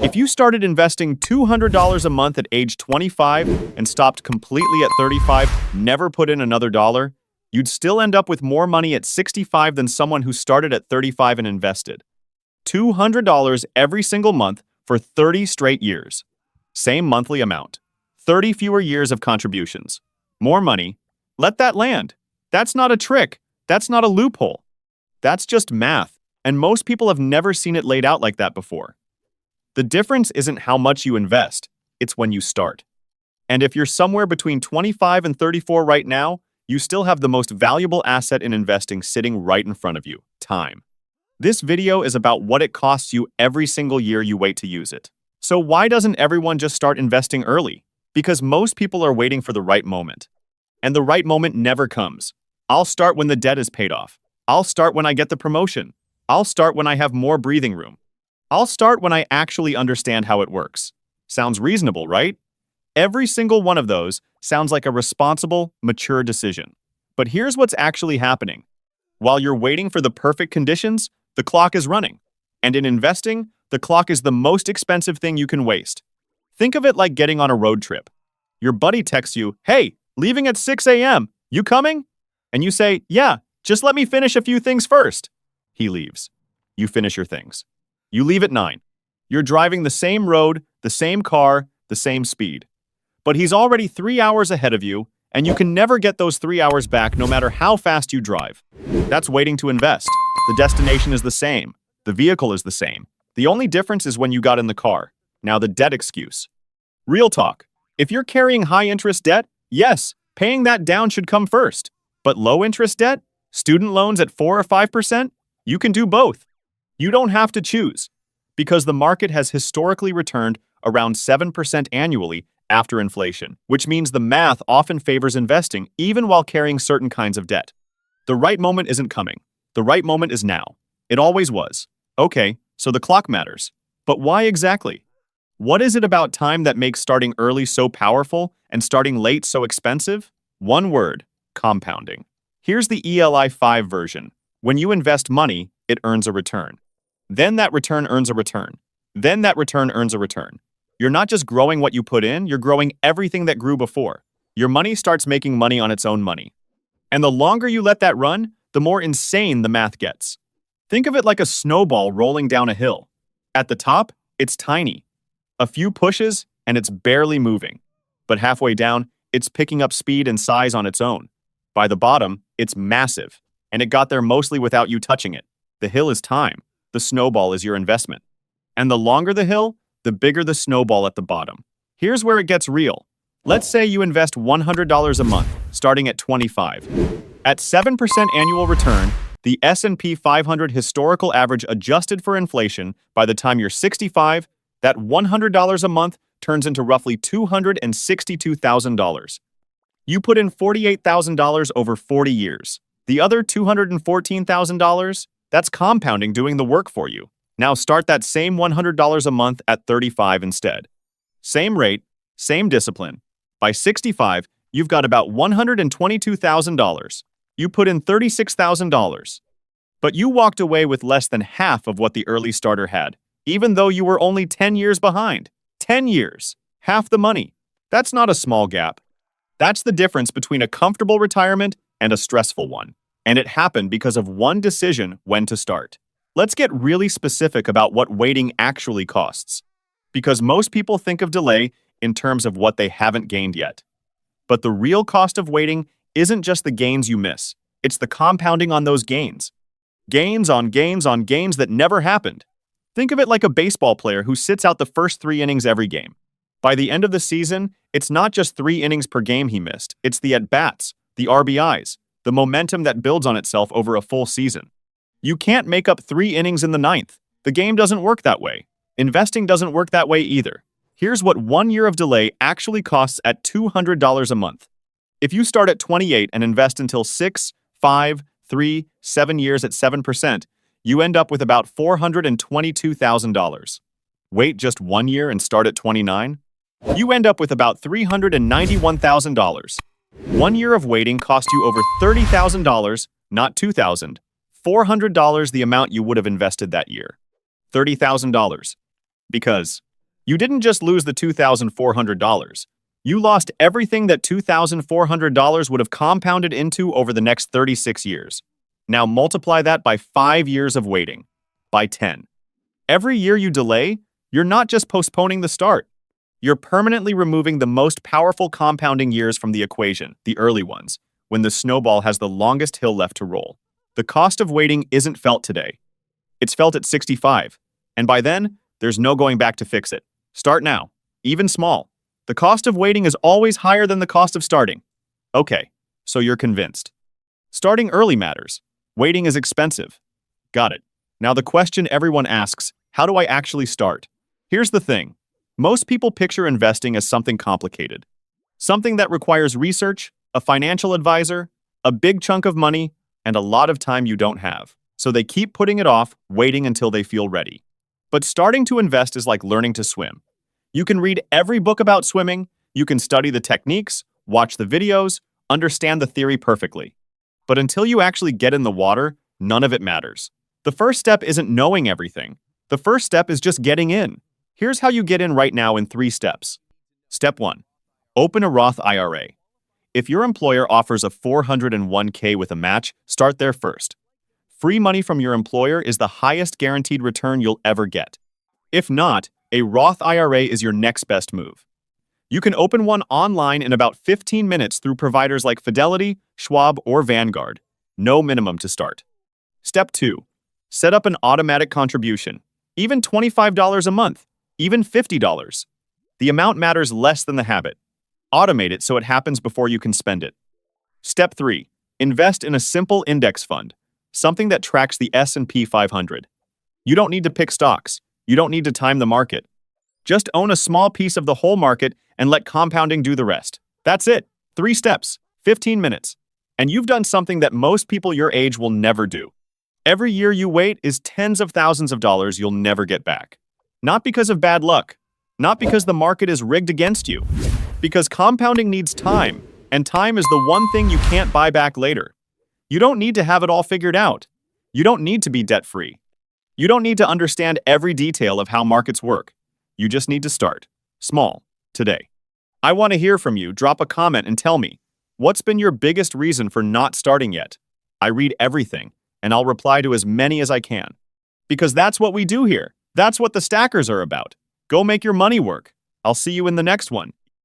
If you started investing $200 a month at age 25 and stopped completely at 35, never put in another dollar, you'd still end up with more money at 65 than someone who started at 35 and invested. $200 every single month for 30 straight years. Same monthly amount. 30 fewer years of contributions. More money. Let that land. That's not a trick. That's not a loophole. That's just math, and most people have never seen it laid out like that before. The difference isn't how much you invest, it's when you start. And if you're somewhere between 25 and 34 right now, you still have the most valuable asset in investing sitting right in front of you: time. This video is about what it costs you every single year you wait to use it. So why doesn't everyone just start investing early? Because most people are waiting for the right moment. And the right moment never comes. I'll start when the debt is paid off. I'll start when I get the promotion. I'll start when I have more breathing room. I'll start when I actually understand how it works. Sounds reasonable, right? Every single one of those sounds like a responsible, mature decision. But here's what's actually happening. While you're waiting for the perfect conditions, the clock is running. And in investing, the clock is the most expensive thing you can waste. Think of it like getting on a road trip. Your buddy texts you, "Hey, leaving at 6 a.m. You coming?" And you say, "Yeah, just let me finish a few things first." He leaves. You finish your things. You leave at 9. You're driving the same road, the same car, the same speed. But he's already 3 hours ahead of you, and you can never get those 3 hours back no matter how fast you drive. That's waiting to invest. The destination is the same. The vehicle is the same. The only difference is when you got in the car. Now the debt excuse. Real talk. If you're carrying high-interest debt, yes, paying that down should come first. But low-interest debt? Student loans at 4 or 5%? You can do both. You don't have to choose, because the market has historically returned around 7% annually after inflation, which means the math often favors investing even while carrying certain kinds of debt. The right moment isn't coming. The right moment is now. It always was. Okay, so the clock matters. But why exactly? What is it about time that makes starting early so powerful and starting late so expensive? One word: compounding. Here's the ELI 5 version. When you invest money, it earns a return. Then that return earns a return. Then that return earns a return. You're not just growing what you put in, you're growing everything that grew before. Your money starts making money on its own money. And the longer you let that run, the more insane the math gets. Think of it like a snowball rolling down a hill. At the top, it's tiny. A few pushes, and it's barely moving. But halfway down, it's picking up speed and size on its own. By the bottom, it's massive, and it got there mostly without you touching it. The hill is time. The snowball is your investment. And the longer the hill, the bigger the snowball at the bottom. Here's where it gets real. Let's say you invest $100 a month, starting at 25. At 7% annual return, the S&P 500 historical average adjusted for inflation, by the time you're 65, that $100 a month turns into roughly $262,000. You put in $48,000 over 40 years. The other $214,000? That's compounding doing the work for you. Now start that same $100 a month at 35 instead. Same rate, same discipline. By 65, you've got about $122,000. You put in $36,000. But you walked away with less than half of what the early starter had, even though you were only 10 years behind. 10 years. Half the money. That's not a small gap. That's the difference between a comfortable retirement and a stressful one. And it happened because of one decision when to start. Let's get really specific about what waiting actually costs. Because most people think of delay in terms of what they haven't gained yet. But the real cost of waiting isn't just the gains you miss. It's the compounding on those gains. Gains on gains on gains that never happened. Think of it like a baseball player who sits out the first 3 innings every game. By the end of the season, it's not just 3 innings per game he missed. It's the at-bats, the RBIs, the momentum that builds on itself over a full season. You can't make up 3 innings in the 9th. The game doesn't work that way. Investing doesn't work that way either. Here's what 1 year of delay actually costs at $200 a month. If you start at 28 and invest until 6, 5, 3, 7 years at 7%, you end up with about $422,000. Wait just 1 year and start at 29? You end up with about $391,000. 1 year of waiting cost you over $30,000, not $2,000. $400 the amount you would have invested that year. $30,000. Because You didn't just lose the $2,400. You lost everything that $2,400 would have compounded into over the next 36 years. Now multiply that by 5 years of waiting, by 10. Every year you delay, you're not just postponing the start. You're permanently removing the most powerful compounding years from the equation, the early ones, when the snowball has the longest hill left to roll. The cost of waiting isn't felt today. It's felt at 65, and by then, there's no going back to fix it. Start now, even small. The cost of waiting is always higher than the cost of starting. Okay, so you're convinced. Starting early matters. Waiting is expensive. Got it. Now the question everyone asks, how do I actually start? Here's the thing. Most people picture investing as something complicated. Something that requires research, a financial advisor, a big chunk of money, and a lot of time you don't have. So they keep putting it off, waiting until they feel ready. But starting to invest is like learning to swim. You can read every book about swimming, you can study the techniques, watch the videos, understand the theory perfectly. But until you actually get in the water, none of it matters. The first step isn't knowing everything. The first step is just getting in. Here's how you get in right now in 3 steps. Step 1. Open a Roth IRA. If your employer offers a 401k with a match, start there first. Free money from your employer is the highest guaranteed return you'll ever get. If not, a Roth IRA is your next best move. You can open one online in about 15 minutes through providers like Fidelity, Schwab, or Vanguard. No minimum to start. Step 2. Set up an automatic contribution. Even $25 a month, even $50. The amount matters less than the habit. Automate it so it happens before you can spend it. Step 3. Invest in a simple index fund, something that tracks the S&P 500. You don't need to pick stocks. You don't need to time the market. Just own a small piece of the whole market and let compounding do the rest. That's it. 3 steps, 15 minutes. And you've done something that most people your age will never do. Every year you wait is tens of thousands of dollars you'll never get back. Not because of bad luck. Not because the market is rigged against you. Because compounding needs time, and time is the one thing you can't buy back later. You don't need to have it all figured out. You don't need to be debt-free. You don't need to understand every detail of how markets work. You just need to start. Small. Today. I want to hear from you. Drop a comment and tell me, what's been your biggest reason for not starting yet? I read everything, and I'll reply to as many as I can. Because that's what we do here. That's what the Stackers are about. Go make your money work. I'll see you in the next one.